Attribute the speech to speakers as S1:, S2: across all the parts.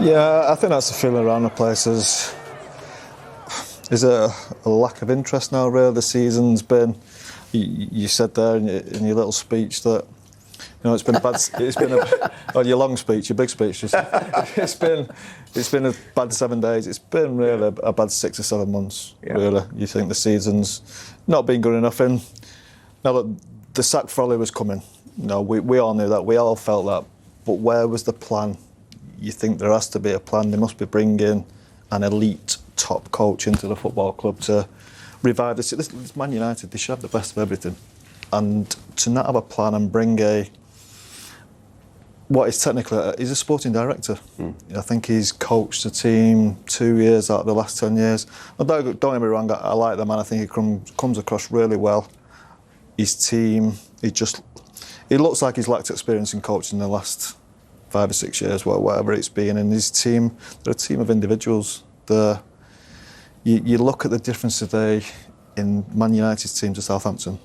S1: Yeah, I think that's the feeling around the place. Is it a lack of interest now, really? The season's been. You said there in your little speech that it's been a bad. Your long speech, your big speech. It's been a bad 7 days. It's been really a bad 6 or 7 months. Yeah. Really, you think the season's not been good enough? And now that the sack Froley was coming, we all knew that. We all felt that. But where was the plan? You think there has to be a plan. They must be bringing an elite top coach into the football club to revive the city. This is Man United. They should have the best of everything. And to not have a plan and bring what is technically, he's a sporting director. I think he's coached the team 2 years out of the last 10 years. Don't get me wrong, I like the man. I think he comes across really well. His team, he looks like he's lacked experience in coaching in the last 5 or 6 years, whatever it's been. And his team, they're a team of individuals. You look at the difference today in Man United's team to Southampton,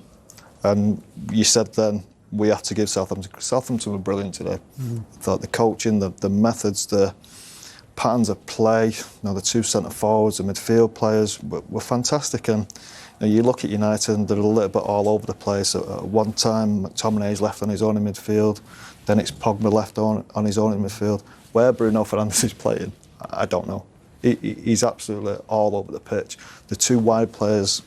S1: and you said then we have to give Southampton were brilliant today. I thought the coaching, the methods, the patterns of play, the 2 centre forwards, the midfield players were fantastic. And you look at United and they're a little bit all over the place. At one time, McTominay's left on his own in midfield, then it's Pogba left on his own in midfield. Where Bruno Fernandes is playing, I don't know. He's absolutely all over the pitch. The 2 wide players,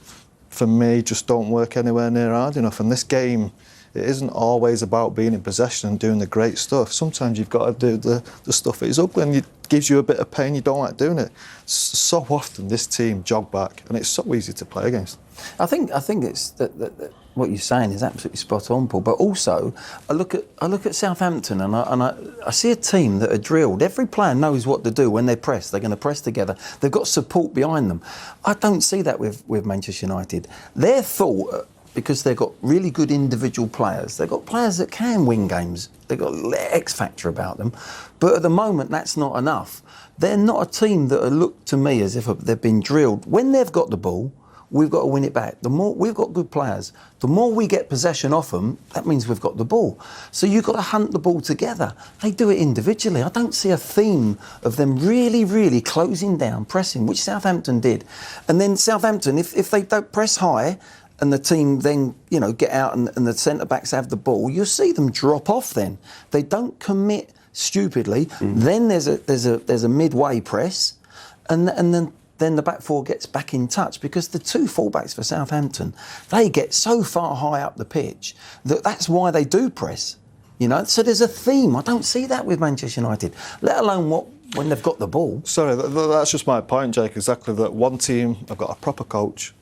S1: for me, just don't work anywhere near hard enough. And this game, it isn't always about being in possession and doing the great stuff. Sometimes you've got to do the stuff that is ugly and it gives you a bit of pain, you don't like doing it. So often this team jog back and it's so easy to play against.
S2: I think it's that what you're saying is absolutely spot on, Paul. But also, I look at Southampton and I see a team that are drilled. Every player knows what to do when they press. They're going to press together. They've got support behind them. I don't see that with Manchester United. Their thought, because they've got really good individual players. They've got players that can win games. They've got X factor about them. But at the moment, that's not enough. They're not a team that look to me as if they've been drilled. When they've got the ball, we've got to win it back. The more we've got good players, the more we get possession off them, that means we've got the ball. So you've got to hunt the ball together. They do it individually. I don't see a theme of them really, really closing down, pressing, which Southampton did. And then Southampton, if they don't press high, and the team then, get out and the centre-backs have the ball, you'll see them drop off then. They don't commit stupidly. Then there's a midway press, and then the back four gets back in touch, because the 2 fullbacks for Southampton, they get so far high up the pitch that's why they do press. So there's a theme. I don't see that with Manchester United, let alone when they've got the ball.
S1: Sorry, that's just my point, Jake, exactly that. One team, I've got a proper coach.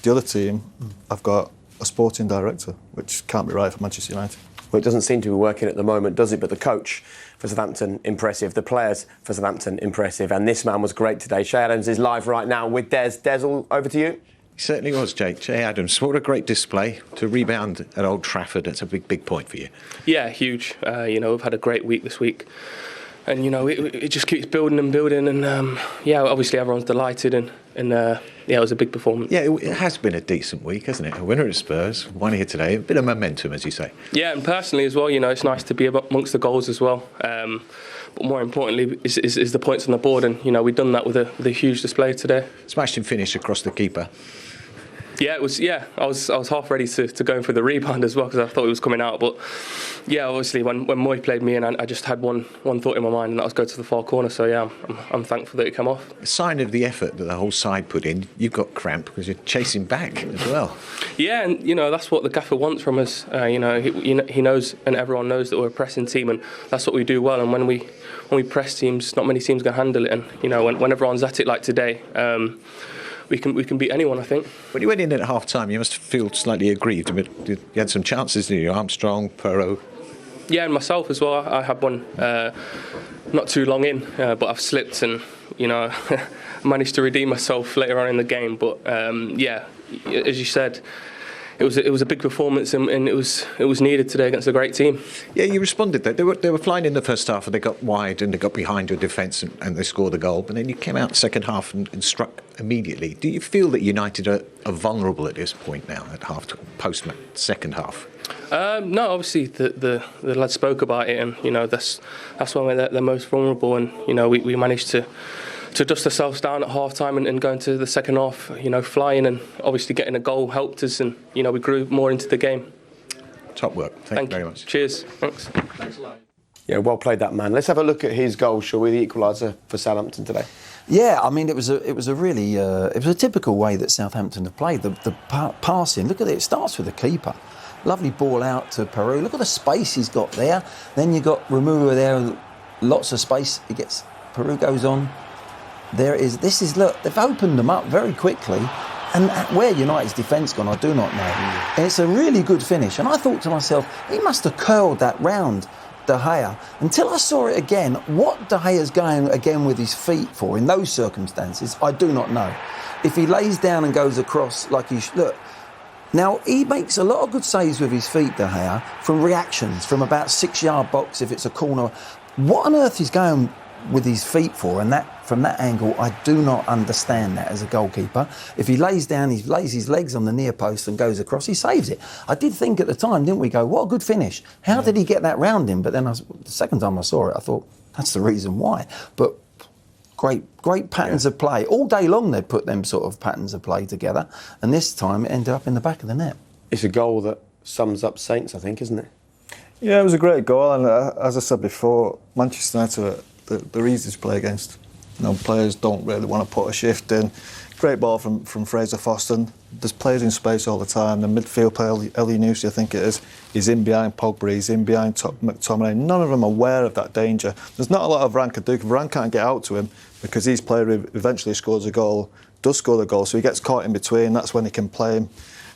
S1: The other team, I've got a sporting director, which can't be right for Manchester United.
S3: Well, it doesn't seem to be working at the moment, does it? But the coach for Southampton, impressive. The players for Southampton, impressive. And this man was great today. Che Adams is live right now with Des. Des, all over to you.
S4: He certainly was, Jake. Che Adams, what a great display. To rebound at Old Trafford, that's a big point for you.
S5: Yeah, huge. We've had a great week this week. And, it just keeps building and building. And, obviously everyone's delighted. And it was a big performance.
S4: Yeah, it has been a decent week, hasn't it? A winner at Spurs, one here today, a bit of momentum, as you say.
S5: Yeah, and personally as well, it's nice to be amongst the goals as well. But more importantly is the points on the board. And, we've done that with a huge display today.
S4: Smashing finish across the keeper.
S5: Yeah, it was. Yeah, I was half ready to go for the rebound as well, because I thought it was coming out. But yeah, obviously when Moy played me in, I just had one thought in my mind, and that was go to the far corner. So yeah, I'm thankful that it came off.
S4: A sign of the effort that the whole side put in. You've got cramp because you're chasing back as well.
S5: Yeah, and that's what the gaffer wants from us. He knows, and everyone knows that we're a pressing team, and that's what we do well. And when we press teams, not many teams can handle it. And when everyone's at it like today. We can beat anyone, I think.
S4: When you went in at half-time, you must feel slightly aggrieved. But you had some chances, didn't you? Armstrong, Perot.
S5: Yeah, and myself as well. I had one not too long in, but I've slipped and, managed to redeem myself later on in the game. But, as you said, it was a big performance, and it was needed today against a great team.
S4: Yeah, you responded though. They were flying in the first half, and they got wide and they got behind your defence, and they scored a goal. But then you came out second half and struck immediately. Do you feel that United are vulnerable at this point now at post second half?
S5: No, obviously the lads spoke about it, and that's when they're most vulnerable, and we managed to dust ourselves down at half time and go into the second half, flying, and obviously getting a goal helped us, and we grew more into the game.
S4: Top work. Thank you very much.
S5: Cheers. Thanks a lot.
S3: Yeah, well played, that man. Let's have a look at his goal, shall we? The equaliser for Southampton today.
S2: Yeah, I mean, it was a really it was a typical way that Southampton have played. The passing, look at it. It starts with the keeper. Lovely ball out to Peru. Look at the space he's got there. Then you got ᴅᴏ there, lots of space. Peru goes on. There it is. Look, they've opened them up very quickly. And where United's defence gone, I do not know. And it's a really good finish. And I thought to myself, he must have curled that round De Gea. Until I saw it again, what De Gea's going again with his feet for in those circumstances, I do not know. If he lays down and goes across like he should, look. Now, he makes a lot of good saves with his feet, De Gea, from reactions, from about 6-yard box if it's a corner. What on earth he's going with his feet for? And from that angle, I do not understand that as a goalkeeper. If he lays down, he lays his legs on the near post and goes across, he saves it. I did think at the time, didn't we, what a good finish. How did he get that round him? But then the second time I saw it, I thought, that's the reason why. But great patterns of play. All day long they'd put them sort of patterns of play together, and this time it ended up in the back of the net.
S3: It's a goal that sums up Saints, I think, isn't it?
S1: Yeah, it was a great goal, and as I said before, Manchester United, they're easy to play against. Players don't really want to put a shift in. Great ball from Fraser Forster. There's players in space all the time. The midfield player, ⴅᴏᴛ I think it is, he's in behind Pogba, he's in behind McTominay. None of them are aware of that danger. There's not a lot of Varane can do. Varane can't get out to him because he's player who eventually scores a goal, does score the goal, so he gets caught in between. That's when he can play him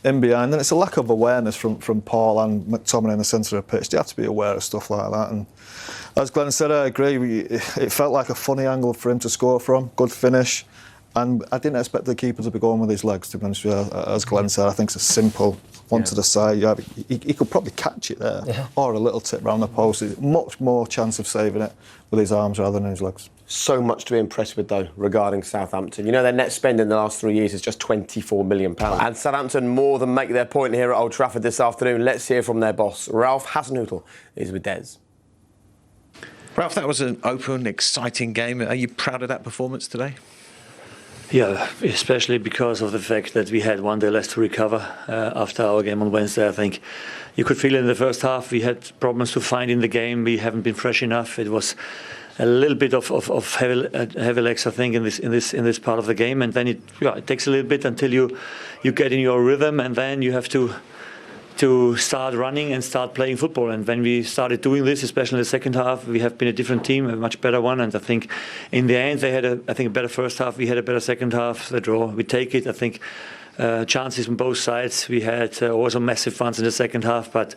S1: in behind. And it's a lack of awareness from Paul and McTominay in the centre of the pitch. You have to be aware of stuff like that. And as Glenn said, I agree. It felt like a funny angle for him to score from. Good finish. And I didn't expect the keeper to be going with his legs, to be honest with you. As Glenn said, I think it's a simple one to the side. He could probably catch it there, or a little tip round the post. Much more chance of saving it with his arms rather than his legs.
S3: So much to be impressed with, though, regarding Southampton. Their net spend in the last 3 years is just £24 million. And Southampton more than make their point here at Old Trafford this afternoon. Let's hear from their boss. Ralf Hasenhüttl is with Des.
S4: Ralf, that was an open, exciting game. Are you proud of that performance today?
S6: Yeah, especially because of the fact that we had one day less to recover after our game on Wednesday. I think you could feel in the first half we had problems to find in the game. We haven't been fresh enough. It was a little bit of heavy legs, I think, in this part of the game, and then it takes a little bit until you get in your rhythm, and then you have to start running and start playing football. And when we started doing this, especially in the second half, we have been a different team, a much better one. And I think in the end, they had a better first half. We had a better second half. The draw, we take it. I think chances on both sides. We had also massive ones in the second half, but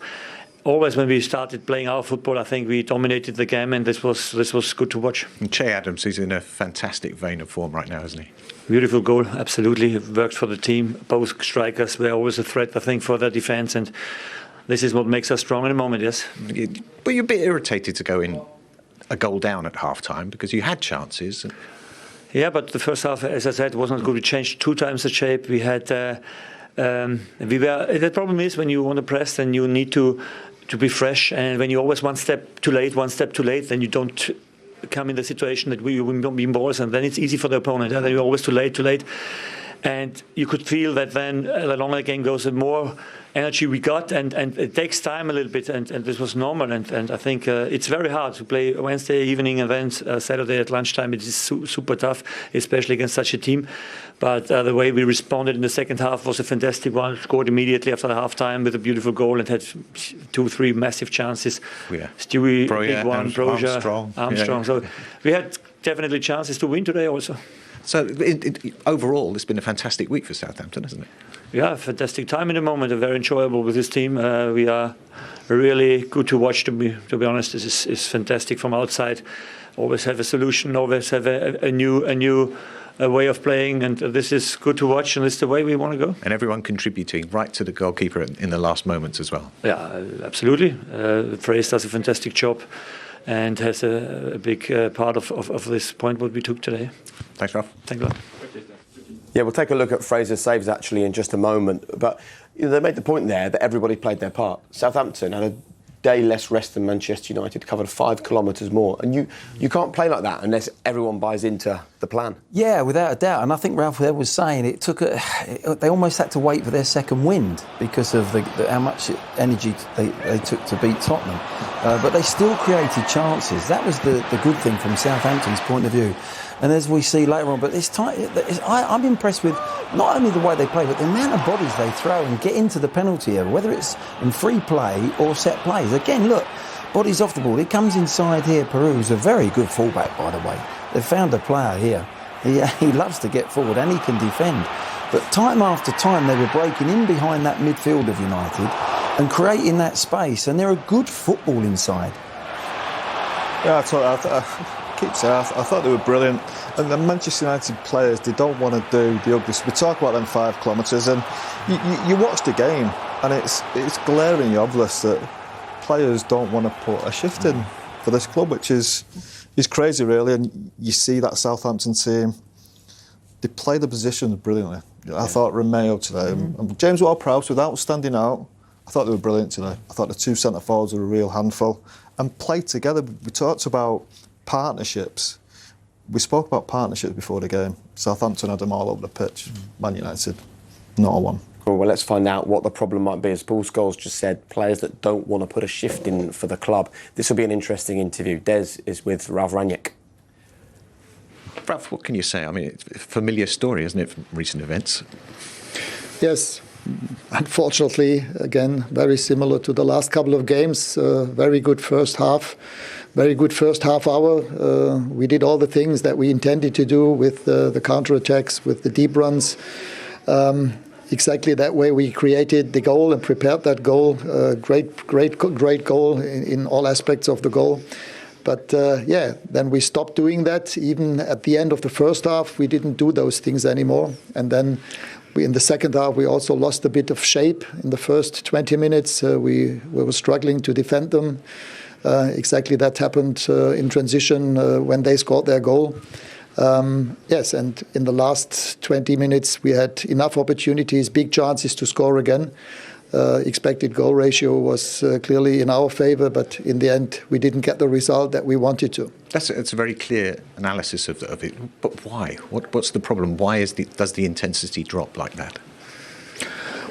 S6: always when we started playing our football, I think we dominated the game, and this was good to watch.
S4: And Che Adams is in a fantastic vein of form right now, isn't he?
S6: Beautiful goal, absolutely. It worked for the team. Both strikers were always a threat, I think, for their defence, and this is what makes us strong in the moment, yes.
S4: Were you a bit irritated to go in a goal down at half-time because you had chances?
S6: Yeah, but the first half, as I said, was not good. We changed 2 times the shape. We had... the problem is when you want to press, then you need to be fresh, and when you're always one step too late, then you don't come in the situation that we win balls, and then it's easy for the opponent. And then you're always too late, and you could feel that then the longer the game goes, the more energy we got, and it takes time a little bit, and this was normal, and I think it's very hard to play Wednesday evening and then Saturday at lunchtime. It is super tough, especially against such a team. But the way we responded in the second half was a fantastic one. Scored immediately after the half-time with a beautiful goal and had 2-3 massive chances.
S4: Yeah.
S6: Stewie, big one,
S4: Armstrong.
S6: Yeah. So we had definitely chances to win today also.
S4: So overall, it's been a fantastic week for Southampton, hasn't it?
S6: Yeah, fantastic time in the moment. Very enjoyable with this team. We are really good to watch. To be honest, this is fantastic from outside. always have a solution, always have a new way of playing, and this is good to watch, and it's the way we want to go.
S4: And everyone contributing right to the goalkeeper in the last moments as well.
S6: Yeah, absolutely. Fraser does a fantastic job and has a big part of this point what we took today.
S4: Thanks, Ralf.
S6: Thank you.
S3: Yeah, we'll take a look at Fraser's saves actually in just a moment. But they made the point there that everybody played their part. Southampton had a day less rest than Manchester United, covered 5 kilometres more. And you can't play like that unless everyone buys into the plan.
S2: Yeah, without a doubt. And I think Ralf there was saying they almost had to wait for their second wind because of how much energy they took to beat Tottenham. But they still created chances. That was the good thing from Southampton's point of view. And as we see later on, but I'm impressed with not only the way they play, but the amount of bodies they throw and get into the penalty area, whether it's in free play or set plays. Again, look, bodies off the ball. It comes inside here. Peru, who's a very good fullback, by the way. They've found a player here. He loves to get forward and he can defend. But time after time, they were breaking in behind that midfield of United and creating that space. And they're a good football inside.
S1: Yeah, I keep saying, I thought they were brilliant. And the Manchester United players, they don't want to do the ugly. We talk about them 5 kilometres, and you watch the game, and it's glaringly obvious that players don't want to put a shift in for this club, which is crazy, really. And you see that Southampton team, they play the positions brilliantly. I thought Romeo today, and James Ward-Prowse, without standing out, I thought they were brilliant today. I thought the 2 centre forwards were a real handful and played together. We talked about partnerships. We spoke about partnerships before the game. Southampton had them all over the pitch. Man United, not a one.
S3: Cool. Well, let's find out what the problem might be. As Paul Scholes just said, players that don't want to put a shift in for the club. This will be an interesting interview. Des is with Ralf Rangnick.
S4: Ralf, what can you say? I mean, it's a familiar story, isn't it, from recent events?
S7: Yes. Unfortunately, again, very similar to the last couple of games. Very good first half. Very good first half hour. We did all the things that we intended to do with the counter-attacks, with the deep runs. Exactly that way we created the goal and prepared that goal. Great goal in all aspects of the goal. But then we stopped doing that. Even at the end of the first half, we didn't do those things anymore. And then in the second half, we also lost a bit of shape. In the first 20 minutes, we were struggling to defend them. Exactly that happened in transition when they scored their goal. Yes, and in the last 20 minutes, we had enough opportunities, big chances to score again. Expected goal ratio was clearly in our favour, but in the end, we didn't get the result that we wanted to.
S4: That's a very clear analysis of it. But why? What's the problem? Why does the intensity drop like that?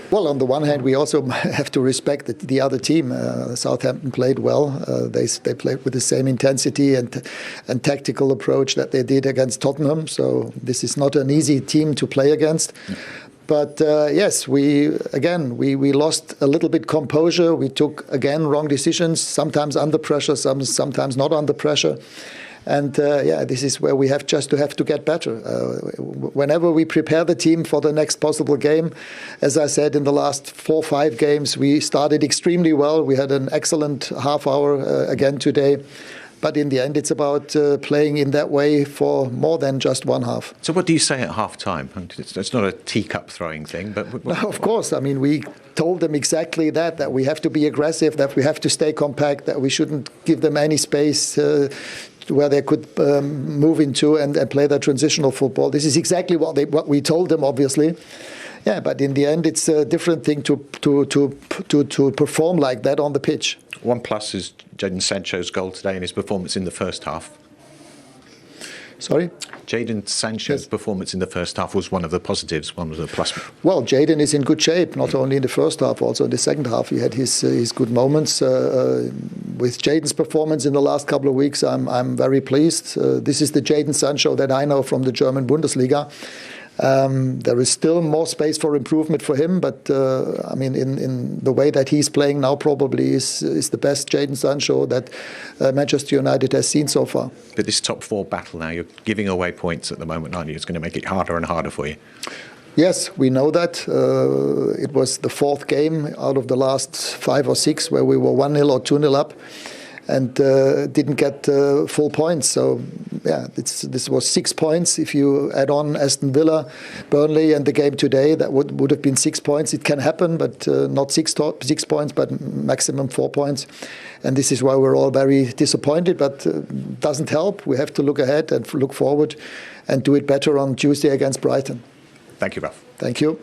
S7: Well, on the one hand, we also have to respect the other team. Southampton played well. They played with the same intensity and tactical approach that they did against Tottenham. So this is not an easy team to play against. But yes, we lost a little bit composure. We took, again, wrong decisions, sometimes under pressure, sometimes not under pressure. And this is where we have to get better. Whenever we prepare the team for the next possible game, as I said, in the last 4 or 5 games, we started extremely well. We had an excellent half hour again today. But in the end, it's about playing in that way for more than just one half.
S4: So what do you say at half-time? It's not a teacup throwing thing, but...
S7: Of course. I mean, we told them exactly that we have to be aggressive, that we have to stay compact, that we shouldn't give them any space where they could move into and play their transitional football. This is exactly what we told them, obviously. Yeah, but in the end, it's a different thing to perform like that on the pitch.
S4: One plus is Jadon Sancho's goal today and his performance in the first half.
S7: Sorry?
S4: Jadon Sancho's performance in the first half was one of the positives, one was a plus.
S7: Well, Jadon is in good shape, not only in the first half, also in the second half. He had his good moments. With Jadon's performance in the last couple of weeks, I'm very pleased. This is the Jadon Sancho that I know from the German Bundesliga. There is still more space for improvement for him, but I mean, in the way that he's playing now, probably is the best Jadon Sancho that Manchester United has seen so far.
S4: But this top 4 battle now, you're giving away points at the moment, aren't you? It's going to make it harder and harder for you.
S7: Yes, we know that. It was the 4th game out of the last 5 or 6 where we were 1-0 or 2-0 up. and didn't get full points. So, yeah, this was 6 points. If you add on Aston Villa, Burnley, and the game today, that would have been 6 points. It can happen, but not 6 points, but maximum 4 points. And this is why we're all very disappointed, but doesn't help. We have to look ahead and look forward and do it better on Tuesday against Brighton.
S4: Thank you, Ralf.
S7: Thank you.